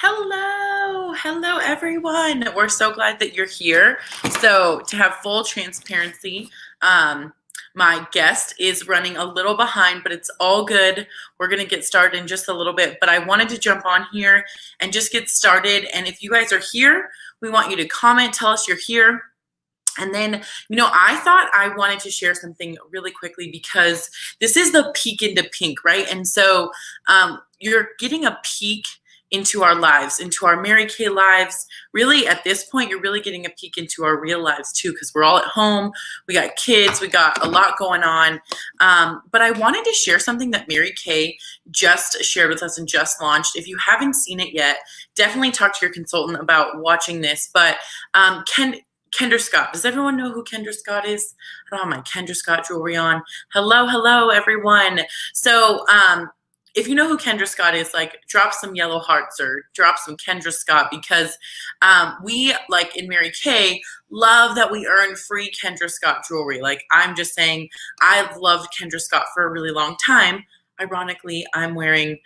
Hello everyone. We're so glad that you're here. So, to have full transparency, um, my guest is running a little behind, but it's all good. We're going to get started in just a little bit, but I wanted to jump on here and just get started. And if you guys are here, we want you to comment, tell us you're here. And then, I thought I wanted to share something really quickly because this is the peek into pink, right? And so you're getting a peek into our lives, into our Mary Kay lives. Really, at this point, you're really getting a peek into our real lives too, because we're all at home. We got kids. We got a lot going on. But I wanted to share something that Mary Kay just shared with us and just launched. If you haven't seen it yet, definitely talk to your consultant about watching this. But Kendra Scott. Does everyone know who Kendra Scott is? I don't have my Kendra Scott jewelry on. Hello, everyone. So, if you know who Kendra Scott is, drop some yellow hearts or drop some Kendra Scott because we, like in Mary Kay, love that we earn free Kendra Scott jewelry. I'm just saying, I've loved Kendra Scott for a really long time. Ironically, I'm wearing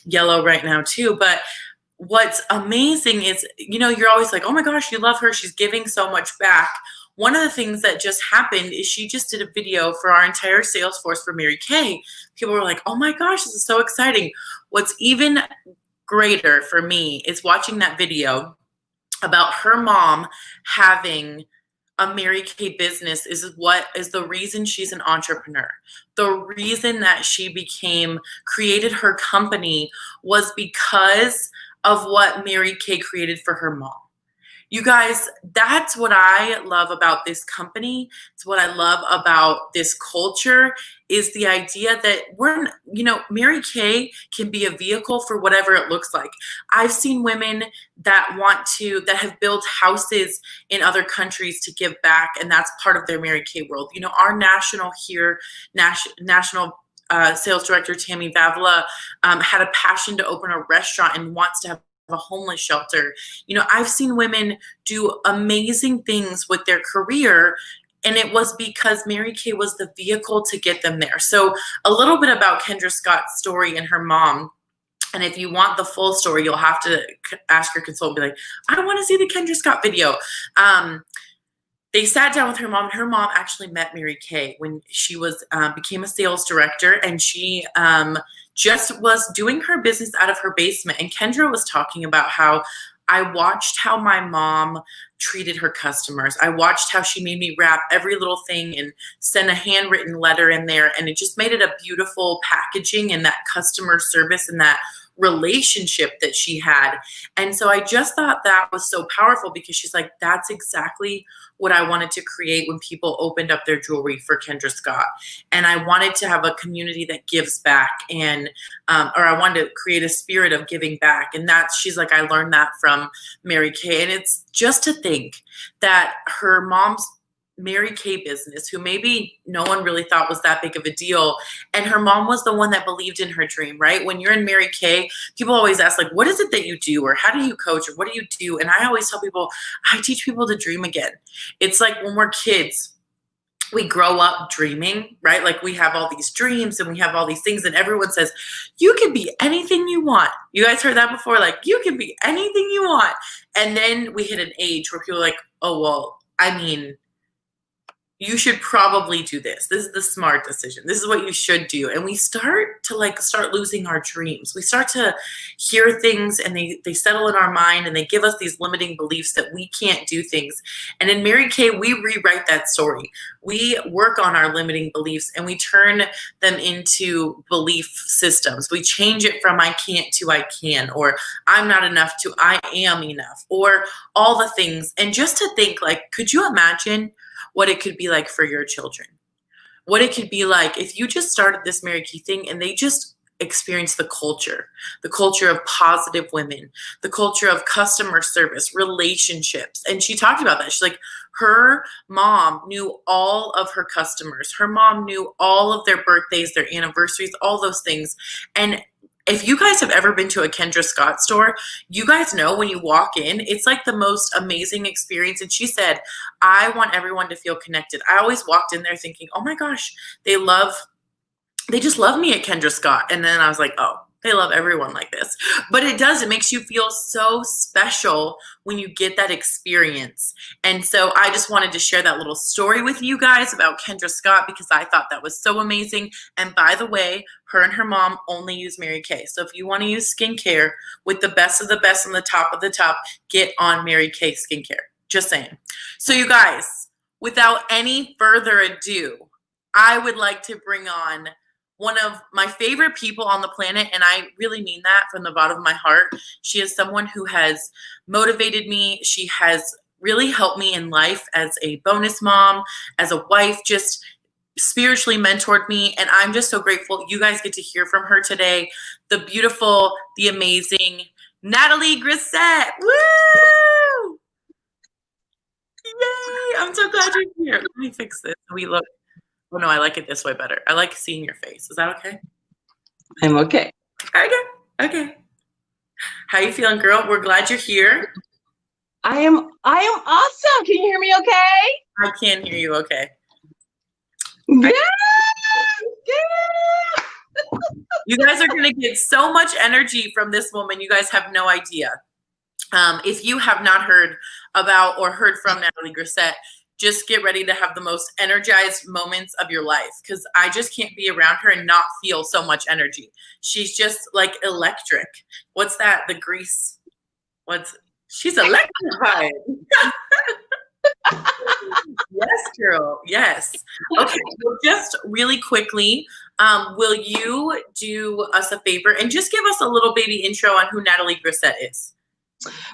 yellow right now too, but what's amazing is, you're always like, oh my gosh, you love her. She's giving so much back. One of the things that just happened is she just did a video for our entire sales force for Mary Kay. People were like, oh my gosh, this is so exciting. What's even greater for me is watching that video about her mom having a Mary Kay business is what is the reason she's an entrepreneur. The reason that she created her company was because of what Mary Kay created for her mom. You guys, that's what I love about this company. It's what I love about this culture is the idea that Mary Kay can be a vehicle for whatever it looks like. I've seen women that have built houses in other countries to give back, and that's part of their Mary Kay world. Our national sales director, Tammy Vavla, had a passion to open a restaurant and wants to have a homeless shelter. I've seen women do amazing things with their career, and it was because Mary Kay was the vehicle to get them there. So a little bit about Kendra Scott's story and her mom. And if you want the full story, you'll have to ask your consultant, be like, I want to see the Kendra Scott video. They sat down with her mom, and her mom actually met Mary Kay when she became a sales director, and she just was doing her business out of her basement. And Kendra was talking about how I watched how my mom treated her customers. I watched how she made me wrap every little thing and send a handwritten letter in there. And it just made it a beautiful packaging and that customer service and that relationship that she had. And so I just thought that was so powerful because she's like, that's exactly what I wanted to create when people opened up their jewelry for Kendra Scott. And I wanted to have a community that gives back or I wanted to create a spirit of giving back. And she's like, I learned that from Mary Kay. And it's just to think that her mom's Mary Kay business, who maybe no one really thought was that big of a deal. And her mom was the one that believed in her dream, right? When you're in Mary Kay, people always ask, what is it that you do? Or how do you coach? Or what do you do? And I always tell people, I teach people to dream again. It's like when we're kids, we grow up dreaming, right? We have all these dreams and we have all these things, and everyone says, you can be anything you want. You guys heard that before? You can be anything you want. And then we hit an age where people are like, oh, well, you should probably do this. This is the smart decision. This is what you should do. And we start to start losing our dreams. We start to hear things and they settle in our mind and they give us these limiting beliefs that we can't do things. And in Mary Kay, we rewrite that story. We work on our limiting beliefs and we turn them into belief systems. We change it from I can't to I can, or I'm not enough to I am enough, or all the things. And just to think, could you imagine what it could be like for your children? What it could be like if you just started this Mary Kay thing and they just experienced the culture of positive women, the culture of customer service, relationships. And she talked about that. She's like, her mom knew all of her customers. Her mom knew all of their birthdays, their anniversaries, all those things. And if you guys have ever been to a Kendra Scott store, you guys know when you walk in, it's like the most amazing experience. And she said, I want everyone to feel connected. I always walked in there thinking, oh my gosh, they just love me at Kendra Scott. And then I was like, oh, They love everyone like this. But it makes you feel so special when you get that experience. And so I just wanted to share that little story with you guys about Kendra Scott because I thought that was so amazing. And by the way, her and her mom only use Mary Kay. So if you want to use skincare with the best of the best and the top of the top, get on Mary Kay skincare. Just saying. So you guys, without any further ado, I would like to bring on one of my favorite people on the planet, and I really mean that from the bottom of my heart. She is someone who has motivated me. She has really helped me in life as a bonus mom, as a wife, just spiritually mentored me, and I'm just so grateful you guys get to hear from her today. The beautiful, the amazing Natalie Grissette. Woo! Yay! I'm so glad you're here. Let me fix this. Oh no, I like it this way better. I like seeing your face. Is that okay? I'm okay. Okay. How you feeling, girl? We're glad you're here. I am awesome. Can you hear me okay? I can hear you okay. Yeah. You guys are going to get so much energy from this woman. You guys have no idea. If you have not heard about or heard from Natalie Grissette, just get ready to have the most energized moments of your life because I just can't be around her and not feel so much energy. She's just like electric. What's that? The grease? She's electrified. Yes, girl. Yes. Okay. So just really quickly, will you do us a favor and just give us a little baby intro on who Natalie Grissette is?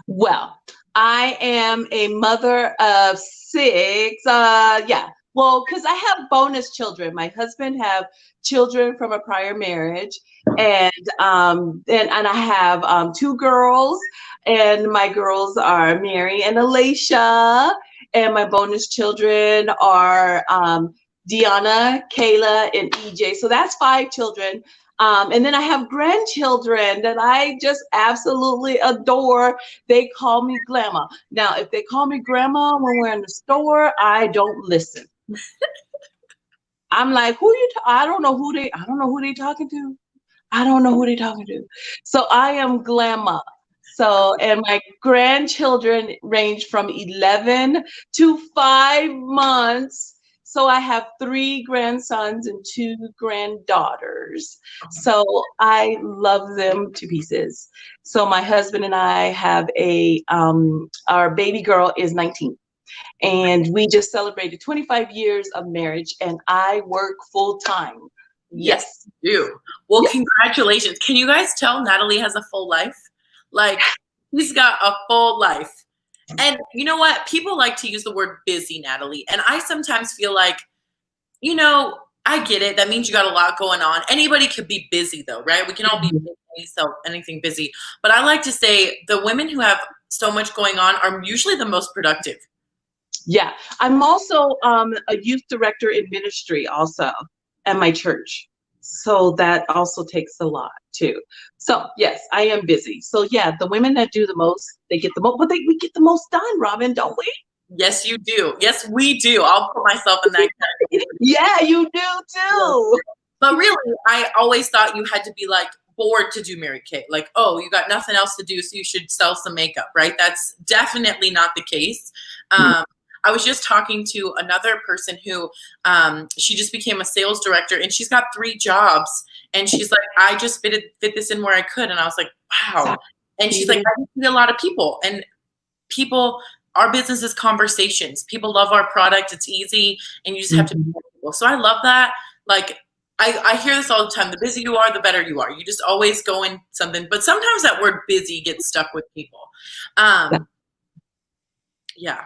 Well, I am a mother of 6. Well, because I have bonus children. My husband have children from a prior marriage, and I have 2 girls, and my girls are Mary and Alicia, and my bonus children are Deanna, Kayla, and EJ. So that's 5 children. And then I have grandchildren that I just absolutely adore. They call me Grandma. Now, if they call me Grandma when we're in the store, I don't listen. I'm like, I don't know who they talking to. I don't know who they talking to. So I am Grandma. So, and my grandchildren range from 11 to 5 months. So I have 3 grandsons and 2 granddaughters. So I love them to pieces. So my husband and I have our baby girl is 19. And we just celebrated 25 years of marriage, and I work full time. Yes, you do. Well, yes. Congratulations. Can you guys tell Natalie has a full life? Like, she's got a full life. And you know what? People like to use the word busy, Natalie. And I sometimes feel like, I get it. That means you got a lot going on. Anybody could be busy though, right? We can all be busy, so anything busy. But I like to say the women who have so much going on are usually the most productive. Yeah. I'm also a youth director in ministry also at my church. So that also takes a lot too. So yes, I am busy. So yeah, the women that do the most, they get the most, but we get the most done, Robin, don't we? Yes, you do. Yes, we do. I'll put myself in that category. Yeah, you do too. But really, I always thought you had to be like bored to do Mary Kay. Like, oh, you got nothing else to do, so you should sell some makeup, right? That's definitely not the case. I was just talking to another person who she just became a sales director, and she's got 3 jobs. And she's like, I just fit this in where I could. And I was like, wow. And she's like, I see a lot of people. And our business is conversations. People love our product. It's easy. And you just have to be with people. So I love that. Like, I hear this all the time. The busier you are, the better you are. You just always go in something. But sometimes that word busy gets stuck with people. Yeah.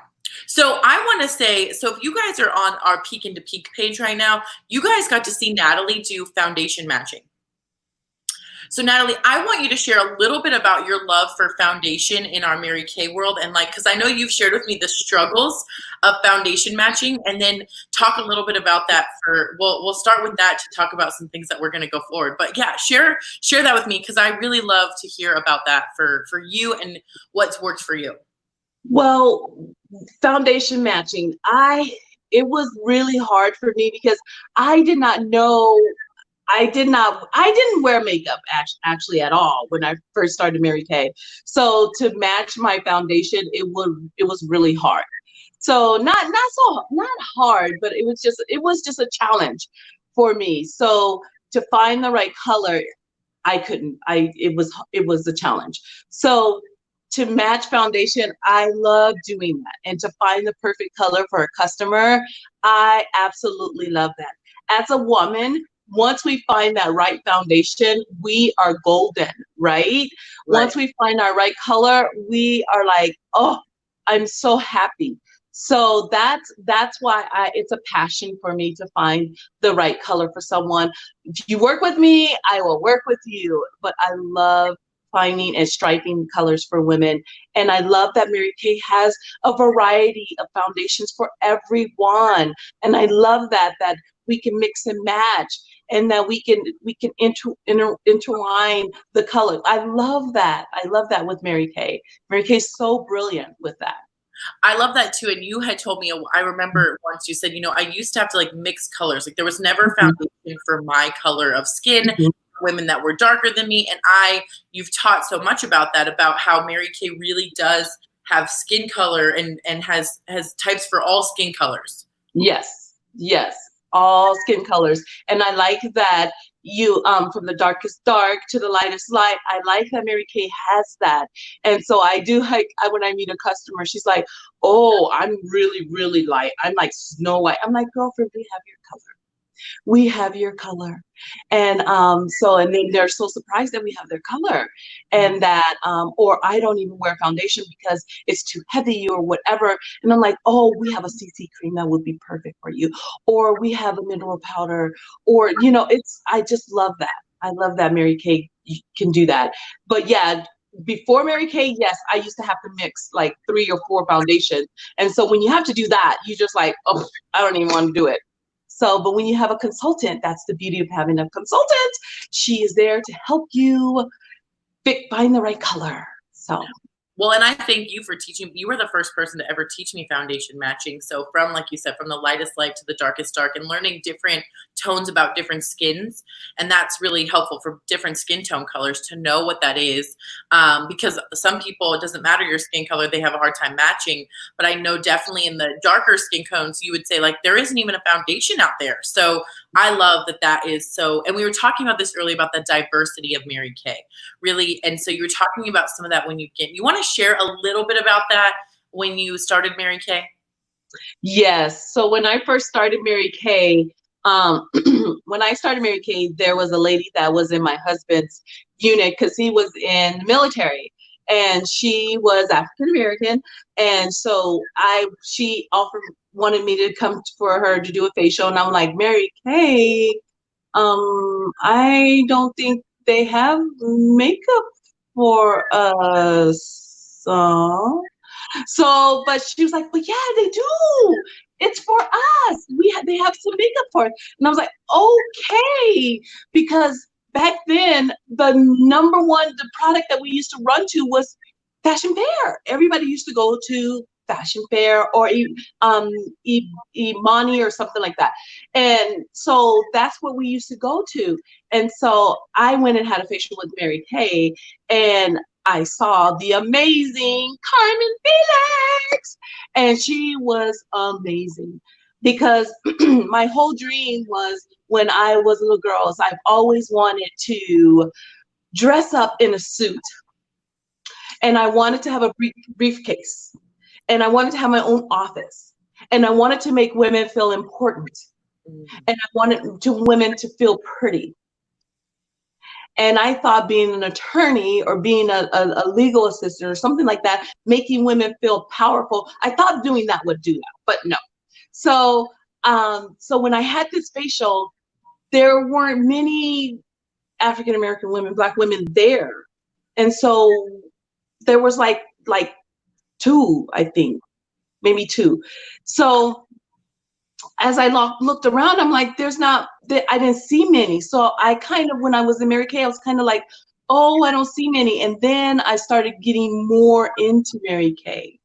So I want to say, so if you guys are on our Peek into Peak page right now, you guys got to see Natalie do foundation matching. So Natalie, I want you to share a little bit about your love for foundation in our Mary Kay world. And because I know you've shared with me the struggles of foundation matching, and then talk a little bit about that we'll start with that to talk about some things that we're going to go forward. But yeah, share that with me, because I really love to hear about that for you and what's worked for you. Well, foundation matching, it was really hard for me because I did not know I didn't wear makeup actually at all when I first started Mary Kay. So to match my foundation, it was really hard. So not hard, but it was just a challenge for me. So to find the right color, I couldn't. It was a challenge. So to match foundation, I love doing that. And to find the perfect color for a customer, I absolutely love that. As a woman, once we find that right foundation, we are golden, right? Right. Once we find our right color, we are like, oh, I'm so happy. So that's why it's a passion for me to find the right color for someone. If you work with me, I will work with you. But I love finding and striping colors for women. And I love that Mary Kay has a variety of foundations for everyone. And I love that we can mix and match and that we can intertwine the colors. I love that. I love that with Mary Kay. Mary Kay's so brilliant with that. I love that too. And you had told me, I remember once you said, I used to have to like mix colors. Like there was never Mhm. foundation for my color of skin, Mhm. women that were darker than me. And you've taught so much about that, about how Mary Kay really does have skin color and has types for all skin colors. Yes, yes, all skin colors. And I like that you from the darkest dark to the lightest light. I like that Mary Kay has that. And so I do like when I meet a customer, she's like, "Oh, I'm really, really light. I'm like Snow White." I'm like, "Girlfriend, we have your color. We have your color." And and then they're so surprised that we have their color and that or I don't even wear foundation because it's too heavy or whatever. And I'm like, "Oh, we have a CC cream that would be perfect for you," or we have a mineral powder, or I just love that. I love that Mary Kay can do that. But yeah, before Mary Kay, yes, I used to have to mix like 3 or 4 foundations. And so when you have to do that, you just like, "Oh, I don't even want to do it." So, but when you have a consultant, that's the beauty of having a consultant. She is there to help you find the right color. So, Well, and I thank you for teaching. You were the first person to ever teach me foundation matching. So from, like you said, from the lightest light to the darkest dark, and learning different tones about different skins. And that's really helpful for different skin tone colors to know what that is. Because some people, it doesn't matter your skin color, they have a hard time matching. But I know definitely in the darker skin tones, you would say like, there isn't even a foundation out there. So I love that is so, and we were talking about this earlier about the diversity of Mary Kay, really. And so you were talking about some of that when you want to share a little bit about that when you started Mary Kay? yes. So when I first started Mary Kay, when I started Mary Kay, there was a lady that was in my husband's unit because he was in the military, and she was African American, and so she wanted me to come for her to do a facial, and I'm like, "Mary Kay, I don't think they have makeup for us." But she was like, "But yeah, they do. It's for us. They have some makeup for us." And I was like, "Okay," because back then the product that we used to run to was Fashion Fair. Everybody used to go to Fashion Fair or Imani or something like that. And so that's what we used to go to. And so I went and had a facial with Mary Kay, and I saw the amazing Carmen Felix, and she was amazing because my whole dream was when I was a little girl, is I've always wanted to dress up in a suit, and I wanted to have a briefcase, and I wanted to have my own office, and I wanted to make women feel important, and I wanted women to feel pretty. And I thought being an attorney or being a legal assistant or something like that, making women feel powerful, I thought doing that would do that, but no. So, so when I had this facial, there weren't many African American women, Black women there, and so there was like 2, I think, maybe 2. So as I looked around, I'm like, I didn't see many. So I kind of, when I was in Mary Kay, I was kind of like, "Oh, I don't see many." And then I started getting more into Mary Kay.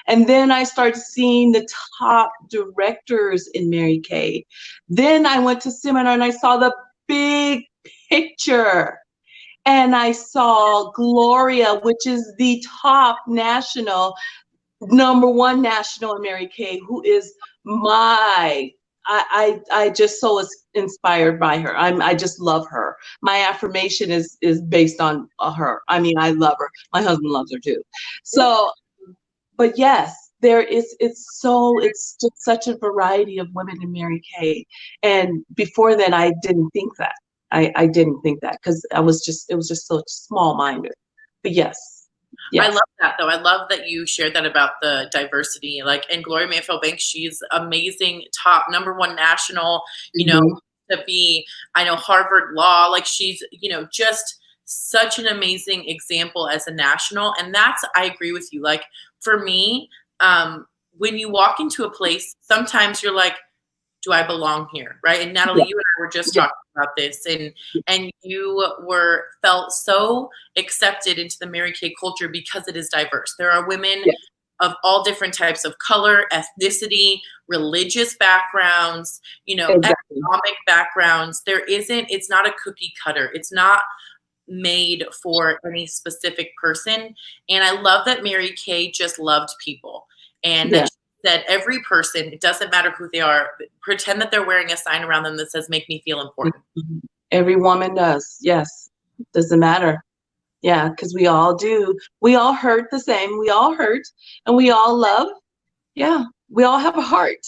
And then I started seeing the top directors in Mary Kay. Then I went to seminar and I saw the big picture. And I saw Gloria, which is the top national, number one national, and Mary Kay, who is I just so inspired by her. I just love her. My affirmation is based on her. I mean, I love her. My husband loves her too. So, but yes, it's just such a variety of women in Mary Kay. And before then, I didn't think that. I didn't think that because it was just so small minded. But yes. I love that though. I love that you shared that about the diversity. Like, and Gloria Mayfield-Banks, she's amazing, top number one national, you know, to be, I know, Harvard Law. Like, she's, you know, just such an amazing example as a national. And that's, I agree with you. Like, for me, when you walk into a place, sometimes you're like, do I belong here? Right. And Natalie, you and I were just talking about this, and you felt so accepted into the Mary Kay culture because it is diverse. There are women of all different types of color, ethnicity, religious backgrounds, you know, economic backgrounds. It's not a cookie cutter. It's not made for any specific person. And I love that Mary Kay just loved people, and that that every person, it doesn't matter who they are, pretend that they're wearing a sign around them that says, make me feel important. Every woman does. Yes. Doesn't matter. Yeah. Because we all do. We all hurt the same. We all hurt and we all love. Yeah. We all have a heart.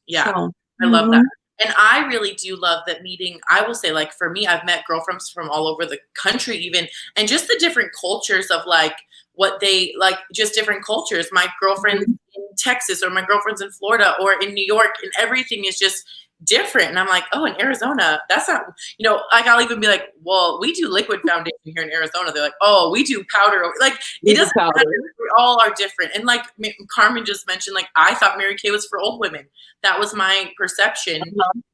Yeah. So, I love that. And I really do love that meeting. I will say, like, for me, I've met girlfriends from all over the country even, and just the different cultures of like what they like, just different cultures. My girlfriend in Texas, or my girlfriend's in Florida or in New York, and everything is just different. And I'm like, oh, in Arizona, that's not, you know, like, I'll even be like, well, we do liquid foundation here in Arizona. They're like, oh, we do powder. Like, it doesn't matter. We all are different. And like Carmen just mentioned, like, I thought Mary Kay was for old women. That was my perception.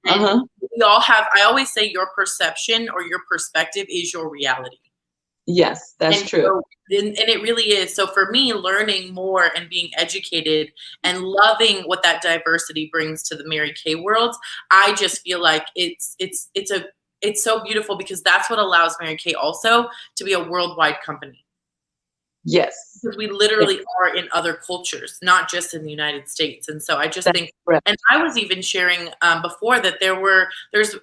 And we all have, I always say, your perception or your perspective is your reality. Yes, that's true. So, and it really is. So for me, learning more and being educated and loving what that diversity brings to the Mary Kay world, I just feel like it's so beautiful, because that's what allows Mary Kay also to be a worldwide company. Yes. Because we literally are in other cultures, not just in the United States. And so I just think, and I was even sharing before that there's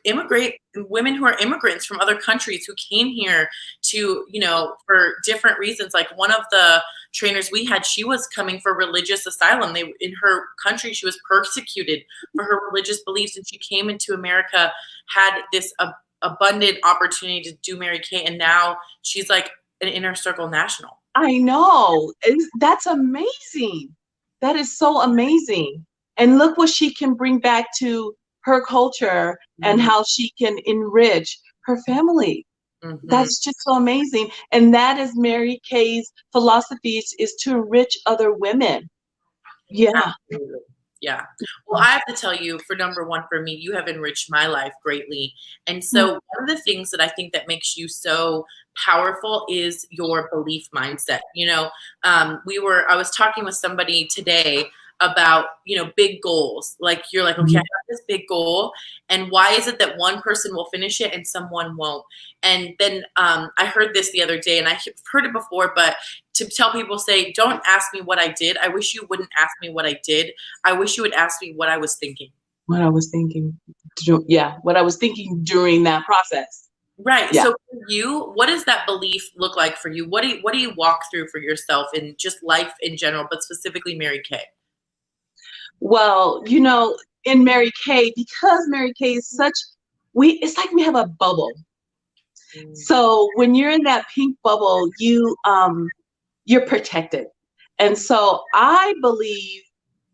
women who are immigrants from other countries who came here to, you know, for different reasons. Like, one of the trainers we had, she was coming for religious asylum. In her country, she was persecuted for her religious beliefs. And she came into America, had this abundant opportunity to do Mary Kay. And now she's like an inner circle national. I know. That's amazing. That is so amazing. And look what she can bring back to her culture and how she can enrich her family. That's just so amazing. And that is Mary Kay's philosophy, is to enrich other women. Yeah. Absolutely. Yeah. Well, I have to tell you, for number one, for me, you have enriched my life greatly. And so one of the things that I think that makes you so powerful is your belief mindset. You know, I was talking with somebody today about, you know, big goals. Like, you're like, okay, I have this big goal, and why is it that one person will finish it and someone won't? And then I heard this the other day, and I've heard it before, but to tell people, say, don't ask me what I did. I wish you wouldn't ask me what I did. I wish you would ask me what I was thinking. What I was thinking. Yeah, what I was thinking during that process. Right. Yeah. So for you, what does that belief look like for you? What do you walk through for yourself in just life in general, but specifically Mary Kay? Well, you know, in Mary Kay, because Mary Kay is it's like we have a bubble. So when you're in that pink bubble, you're protected. And so I believe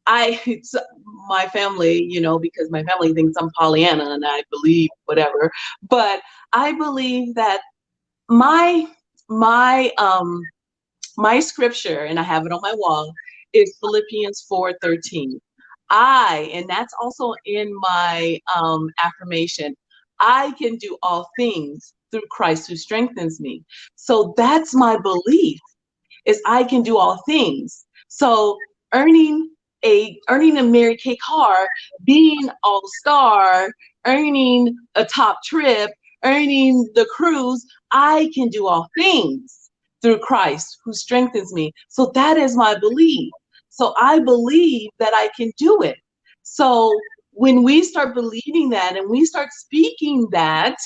my family, you know, because my family thinks I'm Pollyanna and I believe whatever, but I believe that my scripture, and I have it on my wall, is Philippians 4:13. And that's also in my affirmation, I can do all things through Christ who strengthens me. So that's my belief, is I can do all things. So earning earning a Mary Kay car, being all-star, earning a top trip, earning the cruise. I can do all things through Christ who strengthens me. So that is my belief. So I believe that I can do it. So when we start believing that and we start speaking that,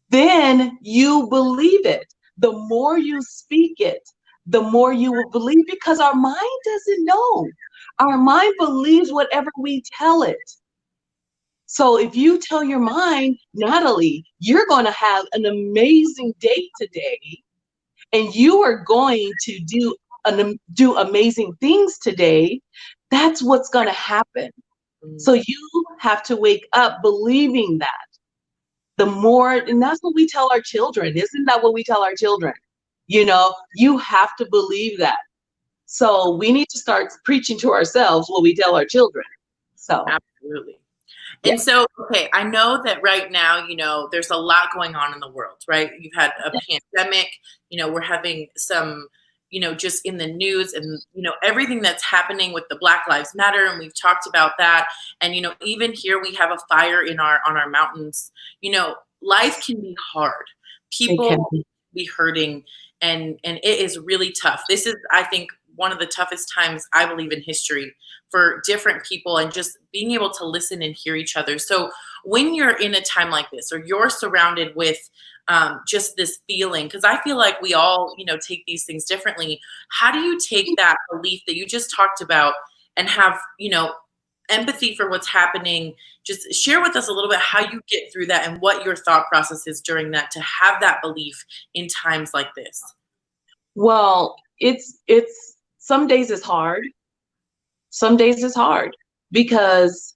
then you believe it. The more you speak it, the more you will believe, because our mind doesn't know. Our mind believes whatever we tell it. So if you tell your mind, Natalie, you're going to have an amazing day today, and you are going to do amazing things today, that's what's going to happen. So you have to wake up believing that. The more, and that's what we tell our children. Isn't that what we tell our children? You know, you have to believe that. So we need to start preaching to ourselves what we tell our children. So absolutely. And so, okay, I know that right now, you know, there's a lot going on in the world, right? You've had a pandemic, you know, we're having some, you know, just in the news and, you know, everything that's happening with the Black Lives Matter. And we've talked about that. And, you know, even here we have a fire on our mountains. You know, life can be hard. People be hurting, and it is really tough. This is, I think, one of the toughest times, I believe, in history for different people, and just being able to listen and hear each other. So when you're in a time like this, or you're surrounded with just this feeling, because I feel like we all, you know, take these things differently. How do you take that belief that you just talked about and have, you know, empathy for what's happening? Just share with us a little bit how you get through that and what your thought process is during that, to have that belief in times like this. Well, it's some days it's hard. Some days it's hard because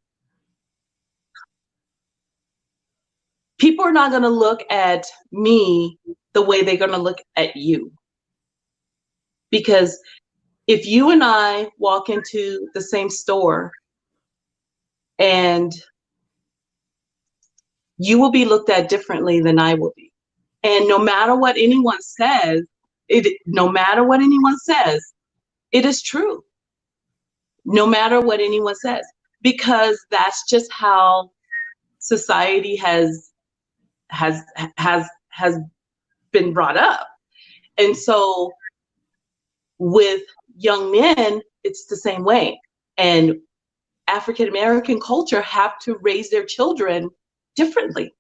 people are not going to look at me the way they're going to look at you. Because if you and I walk into the same store, and you will be looked at differently than I will be. And no matter what anyone says, no matter what anyone says, it is true. No matter what anyone says, because that's just how society has been brought up. And so with young men, it's the same way. And African American culture have to raise their children differently.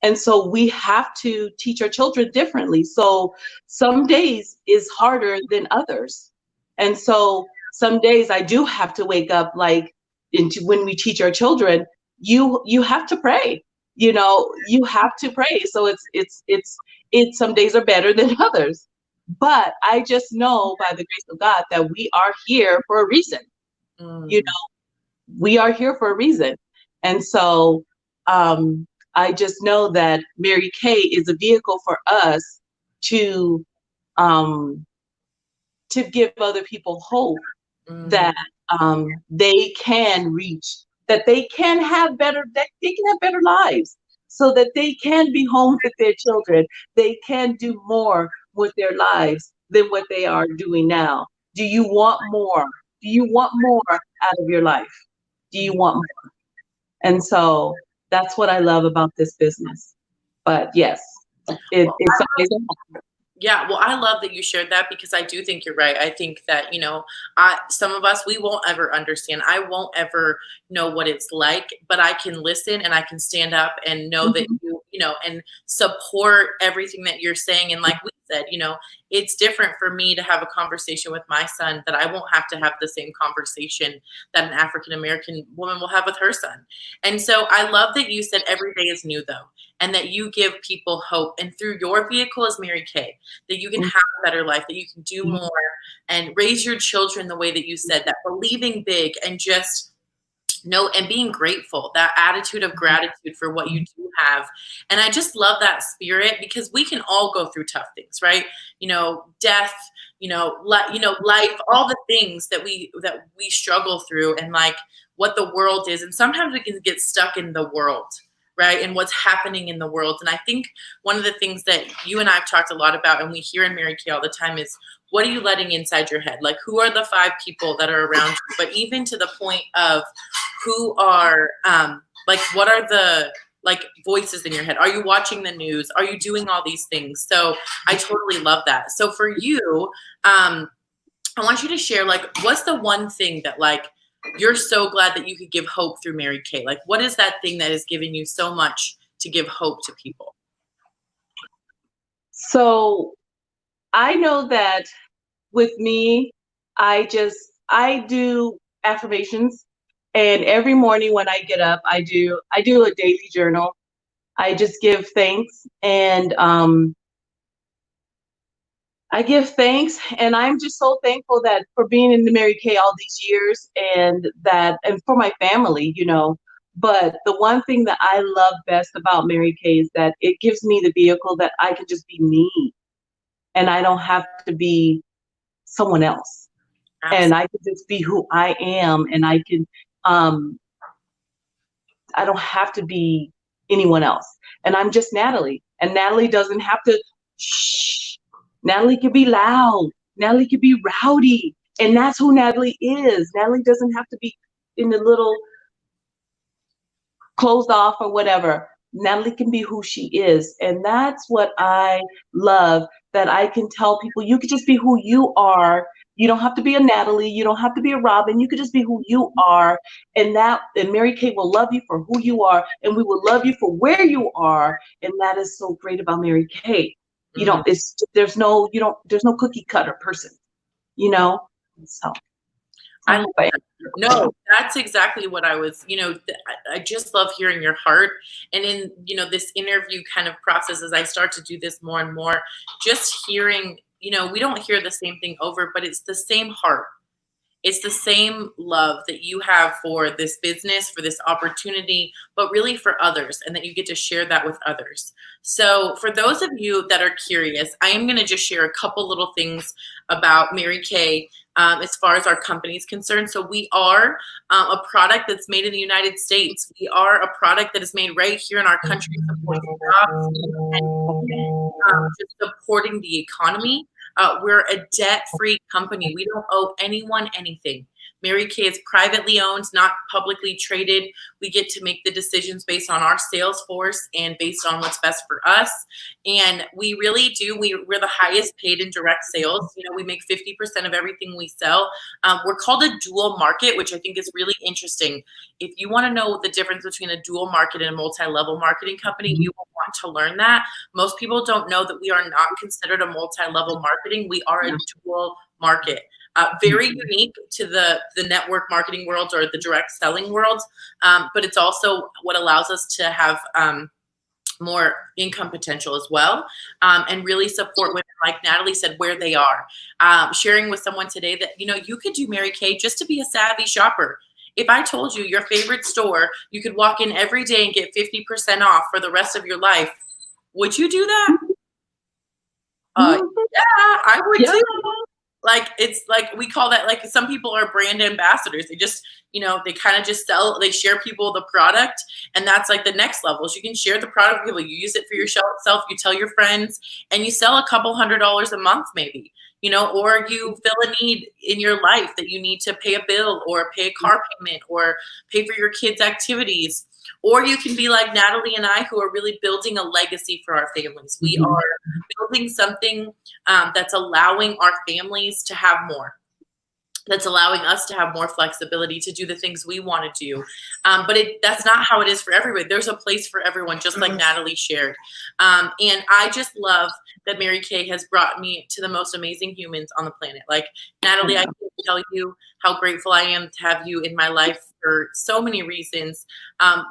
And so we have to teach our children differently. So some days is harder than others. And so some days I do have to wake up, like, into when we teach our children, you have to pray. You know, you have to pray. So it's some days are better than others. But I just know by the grace of God that we are here for a reason. You know, we are here for a reason. And so I just know that Mary Kay is a vehicle for us to give other people hope that they can reach, that they can have better lives, so that they can be home with their children. They can do more with their lives than what they are doing now. Do you want more? Do you want more out of your life? Do you want more? And so that's what I love about this business. But yes, it's amazing. Yeah, well, I love that you shared that, because I do think you're right. I think that, you know, some of us, we won't ever understand. I won't ever know what it's like, but I can listen and I can stand up and know that you know, and support everything that you're saying. And like we said, you know, it's different for me to have a conversation with my son that I won't have to have the same conversation that an African-American woman will have with her son. And so I love that you said every day is new, though, and that you give people hope. And through your vehicle is Mary Kay, that you can have a better life, that you can do more and raise your children the way that you said, that believing big and just know and being grateful, that attitude of gratitude for what you do have. And I just love that spirit, because we can all go through tough things, right? You know, death, you know, life, all the things that we struggle through, and like what the world is. And sometimes we can get stuck in the world, right? And what's happening in the world. And I think one of the things that you and I have talked a lot about, and we hear in Mary Kay all the time, is what are you letting inside your head? Like, who are the 5 people that are around you? But even to the point of who are, like, what are the, like, voices in your head? Are you watching the news? Are you doing all these things? So I totally love that. So for you, I want you to share, like, what's the one thing that, like, you're so glad that you could give hope through Mary Kay? Like, what is that thing that has given you so much to give hope to people? So I know that with me, I do affirmations, and every morning when I get up, I do a daily journal. I just give thanks, and I give thanks, and I'm just so thankful that for being in the Mary Kay all these years, and for my family, you know. But the one thing that I love best about Mary Kay is that it gives me the vehicle that I can just be me, and I don't have to be someone else, and Absolutely. I can just be who I am, and um, I don't have to be anyone else, and I'm just Natalie, and Natalie doesn't have to. Shh. Natalie can be loud. Natalie can be rowdy, and that's who Natalie is. Natalie doesn't have to be in the little closed off or whatever. Natalie can be who she is. And that's what I love, that I can tell people you could just be who you are. You don't have to be a Natalie. You don't have to be a Robin. You could just be who you are. And Mary Kay will love you for who you are. And we will love you for where you are. And that is so great about Mary Kay. You Mm. don't, there's no cookie cutter person, you know? So I I love hope I that. No, that's exactly what I was, I just love hearing your heart. And in, this interview kind of process, as I start to do this more and more, just hearing, we don't hear the same thing over, but it's the same heart. It's the same love that you have for this business, for this opportunity, but really for others, and that you get to share that with others. So for those of you that are curious, I am going to just share a couple little things about Mary Kay as far as our company is concerned. So we are a product that's made in the United States. We are a product that is made right here in our country, supporting jobs and just supporting the economy. We're a debt-free company. We don't owe anyone anything. Mary Kay is privately owned, not publicly traded. We get to make the decisions based on our sales force and based on what's best for us. And we really do. We're the highest paid in direct sales. We make 50% of everything we sell. We're called a dual market, which I think is really interesting. If you want to know the difference between a dual market and a multi-level marketing company, you will want to learn that. Most people don't know that we are not considered a multi-level marketing. We are a dual market. Very unique to the network marketing world or the direct selling world, but it's also what allows us to have more income potential as well, and really support women, like Natalie said, where they are. Sharing with someone today that, you could do Mary Kay just to be a savvy shopper. If I told you your favorite store, you could walk in every day and get 50% off for the rest of your life, would you do that? Yeah, I would too. Like, it's like, we call that, like, some people are brand ambassadors. They just, they kind of just they share people the product. And that's like the next level. So you can share the product with people. You use it for yourself. You tell your friends, and you sell a couple $100s a month, maybe, or you fill a need in your life that you need to pay a bill or pay a car payment or pay for your kids' activities. Or you can be like Natalie and I, who are really building a legacy for our families. We are building something that's allowing our families to have more, that's allowing us to have more flexibility to do the things we want to do. But that's not how it is for everybody. There's a place for everyone, just like Natalie shared. And I just love that Mary Kay has brought me to the most amazing humans on the planet. Like, Natalie, I can tell you how grateful I am to have you in my life for so many reasons,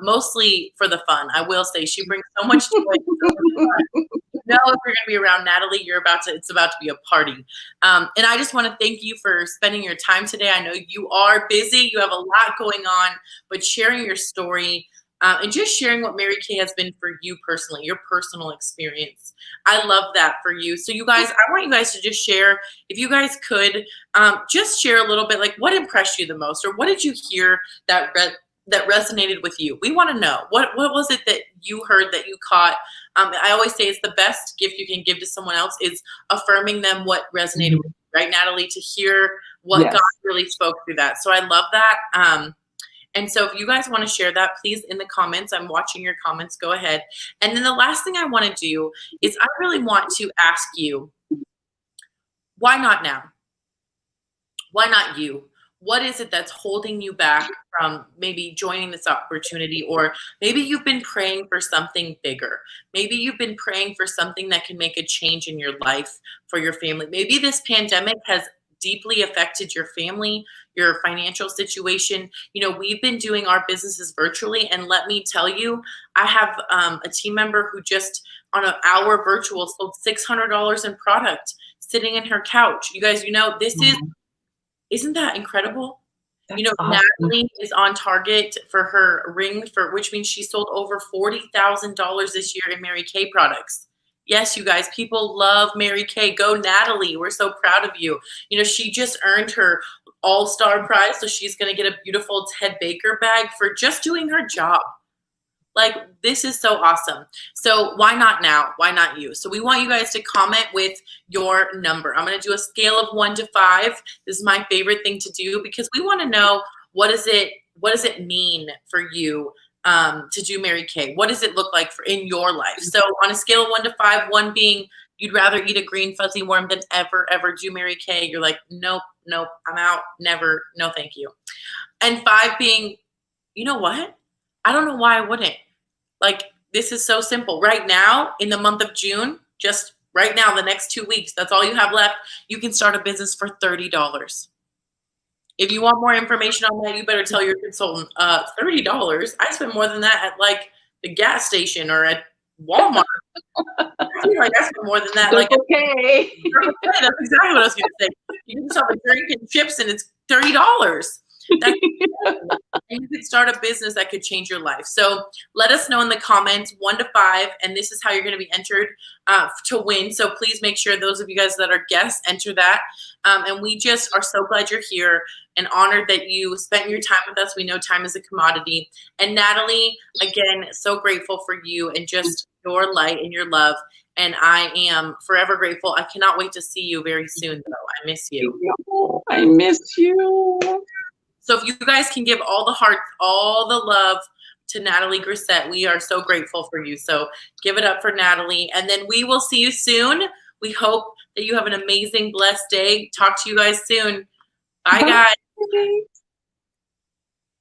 mostly for the fun. I will say she brings so much joy. If you're going to be around Natalie, it's about to be a party. And I just want to thank you for spending your time today. I know you are busy. You have a lot going on, but sharing your story and just sharing what Mary Kay has been for you personally, your personal experience. I love that for you. So you guys, I want you guys to just share, if you guys could, just share a little bit, like, what impressed you the most, or what did you hear that that resonated with you? We want to know what was it that you heard, that you caught. I always say it's the best gift you can give to someone else is affirming them what resonated with you, right, Natalie? To hear what Yes. God really spoke through that. So I love that. And so if you guys want to share that, please in the comments. I'm watching your comments. Go ahead. And then the last thing I want to do is I really want to ask you, why not now? Why not you? What is it that's holding you back from maybe joining this opportunity? Or maybe you've been praying for something bigger. Maybe you've been praying for something that can make a change in your life, for your family. Maybe this pandemic has deeply affected your family, your financial situation. You know, we've been doing our businesses virtually, and let me tell you, I have a team member who just on an hour virtual sold $600 in product sitting in her couch. You guys, you know, this is, isn't that incredible? That's You know, awesome. Natalie is on target for her ring, which means she sold over $40,000 this year in Mary Kay products. Yes, you guys, people love Mary Kay. Go Natalie. We're so proud of you. You know, she just earned her all-star prize, so she's going to get a beautiful Ted Baker bag for just doing her job. Like, this is so awesome. So why not now? Why not you? So we want you guys to comment with your number. I'm going to do a scale of 1 to 5. This is my favorite thing to do because we want to know what does it mean for you to do Mary Kay? What does it look like in your life? So on a scale of 1 to 5, 1 being you'd rather eat a green fuzzy worm than ever do Mary Kay. You're like, nope, I'm out, never, no thank you. And 5 being, you know what? I don't know why I wouldn't. Like, this is so simple. Right now, in the month of June, just right now, the next 2 weeks, that's all you have left. You can start a business for $30. If you want more information on that, you better tell your consultant, $30. I spend more than that at like the gas station or at Walmart. I feel like I spend more than that. Like, okay. That's exactly what I was going to say. You can start a drink and chips, and it's $30. And you could start a business that could change your life. So let us know in the comments, 1 to 5, and this is how you're going to be entered to win. So please make sure those of you guys that are guests enter that. And we just are so glad you're here and honored that you spent your time with us. We know time is a commodity. And Natalie, again, so grateful for you and just your light and your love. And I am forever grateful. I cannot wait to see you very soon, though. I miss you. I miss you. So if you guys can give all the hearts, all the love to Natalie Grissette, we are so grateful for you. So give it up for Natalie. And then we will see you soon. We hope that you have an amazing, blessed day. Talk to you guys soon. Bye, guys.